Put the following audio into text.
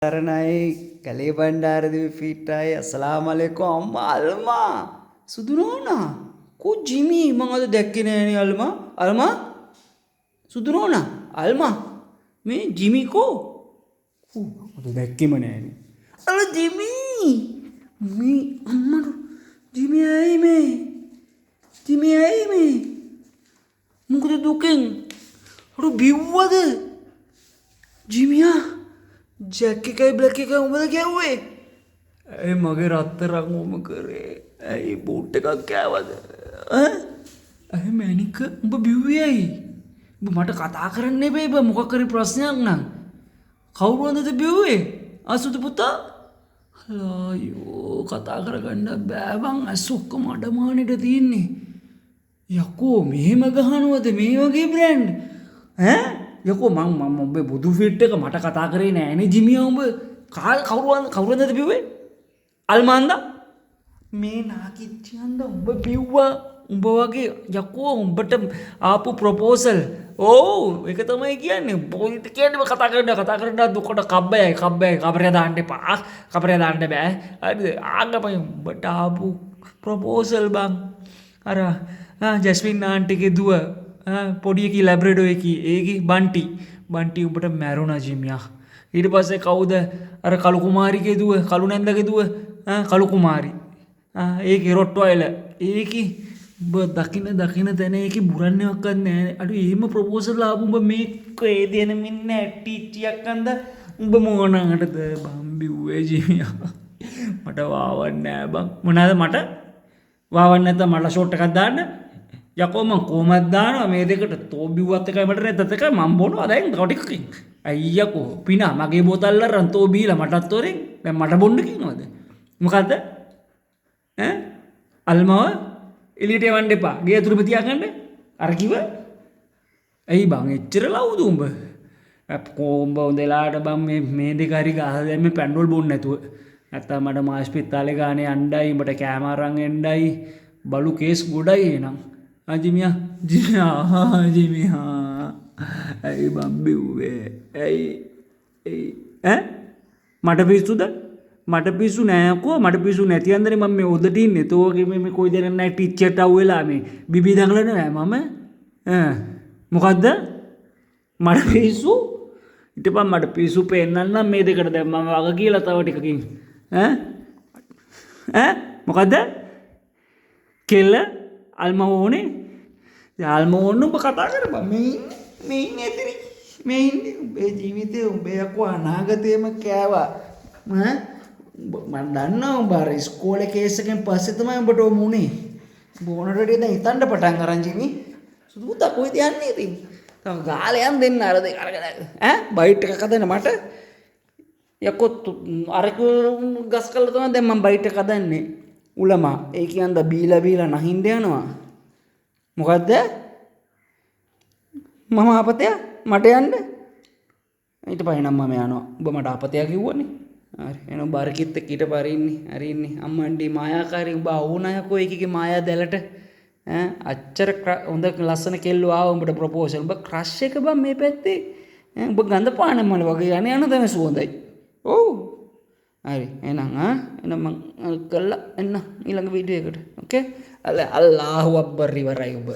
Saranai, Kali Bandari Fitai, Assalamualaikum, Amma Alma, Sudurona, Ko Jimmy, Manga Dekine Alma, Alma, Sudurona, Alma, me Jimmy Ko, Dekimane, Ala Jimmy, me, Amma, Jimmy Aime, Mukudu Duking, Ru Biwade, Jimmy. जैकी का black का उम्र क्या हुए अरे मगर आते रंग उम्र करे अरे बूटे का क्या बात है अरे मैंने का बिवी आई मट कथा करने पे मुख करी प्रश्न ना खाऊ बंद तो बिवी असु तो पुता अयो कथा कर गंडा बैबंग असुक मट माने तो तीन ने यको मे मगहान हुआ थे मे वगे ब्रांड हैं යකෝ මං උඹේ බුදු ෆිට් එක මට කතා කරේ නෑනේ ජිමියා උඹ කවුරුන්ද බිව්වේ අල්මාන්දා මේ නාකිච්චියන්ද උඹ බිව්වා උඹ වගේ යකෝ උඹට ආපු ප්‍රොපෝසල් ඕ ඒක තමයි කියන්නේ පොයින්ට් කියන්නේ කතා කරන්න දුකට කබ්බයයි කබරේ දාන්න එපා කබරේ දාන්න බෑ හරිද ආගමයි උඹට ආපු ප්‍රොපෝසල් බං අර ජස්මින් ආන්ටිගේ දුව පොඩි එකී ලැබ්‍රඩෝ එකී ඒකි බන්ටි උඹට මැරුණා ජිමියා ඊට පස්සේ කවුද අර කලු කුමාරිගේ දුව කලු නැන්දගේ දුව කලු කුමාරි ඒකේ රොට්වයිල ඒකි උඹ දකින්න තැන ඒකි බුරන්නේවත් නැහැ අඩු එහෙම ප්‍රොපෝසල් ආපු උඹ මේ කේ දෙන මින්න ටිච්චියක් අන්ද උඹ මොනකටද බම්බි උවේ ජිමියා මට වාවන්නේ නැහැ බං මොනවාද මට වාවන්නේ නැත්නම් මට ෂොට් එකක් දාන්න යකෝ මං කොහමද දානවා මේ දෙකට තෝ බිව්වත් එකයි මට නැත්තත් එකයි මං බොනවා දැන් තව ටිකකින් අයියකෝ පිනා මගේ බෝතල් අරන් තෝ බීලා මටත් තොරෙන් දැන් මට බොන්න කියනවද මොකද්ද ඈ අල්මව එළියට යවන්න එපා ගේ ඇතුළෙම තියාගන්න අර කිව්ව ඇයි බං එච්චර ලව්ද උඹ කොඹ උදලාට බං මේ දෙක හරි ගහලා දැන් මේ පැන්ඩෝල් බොන්න නැතුව නැත්තම් මට මාස්පිතාලේ ගානේ යන්නයි උඹට කෑම අරන් එන්නයි බලු කේස් ගොඩයි එනං जिमिया अरे बम्बी हुए मट पीसू नया को मट पीसू नहीं अंदर मम्मी उदटी ने तो मैं कोई देर ना टीचर टावेला में बीबी दंगल ना मम्मी मुकद्द मट पीसू इटपा मट पीसू पेन्ना मेदे कर दे मम्मी आगे की लता वटी कहीं मुकद्द केल අල්ම ඕනේ අල්ම ඕන්න ඔබ කතා කරපන් මේ ඉන්නේ ඇතරි මේ ඉන්නේ උඹේ ජීවිතේ උඹේ අක්කෝ අනාගතේම කෑවා මම දන්නවා උඹ අර ඉස්කෝලේ කේස් එකෙන් පස්සේ තමයි උඹට ඔම උනේ බෝනට දැන් හිතන්න පටන් අරන් ජිමි සුදුතා කොයිද යන්නේ ඉතින් තව ගාලයන් දෙන්න අර දෙක අරගෙන බයිට් එකක් හදන්න මට යකෝ අර ගස් කළා තමයි දැන් මම බයිට් එක හදන්නේ උලමා ඒ කියන්නේ බීලා නැහින්ද යනවා මොකද්ද මම ආපතය මට යන්න ඊට පස්සේ නම් මම යනවා ඔබ මට ආපතය කිව්වනේ හරි එහෙනම් බාරකිත් එක්ක ඊට පාරේ ඉන්නේ හරි ඉන්නේ අම්මන්ඩි මායාකාරී උඹ වුණායකෝ ඒකගේ මායා දැලට අච්චර හොඳ ලස්සන කෙල්ලෝ ආව උඹට ප්‍රොපෝසල් උඹ ක්‍රෂ් එක බං මේ පැත්තේ උඹ ගඳ පාන මල වගේ යන තමයි සුවඳයි ඔව් හරි එහෙනම් එහෙනම් මං කළා එන්න ඊළඟ වීඩියෝ එකට ඕකේ අල්ලාහ් අක්බර් ඉවරයි ඔබ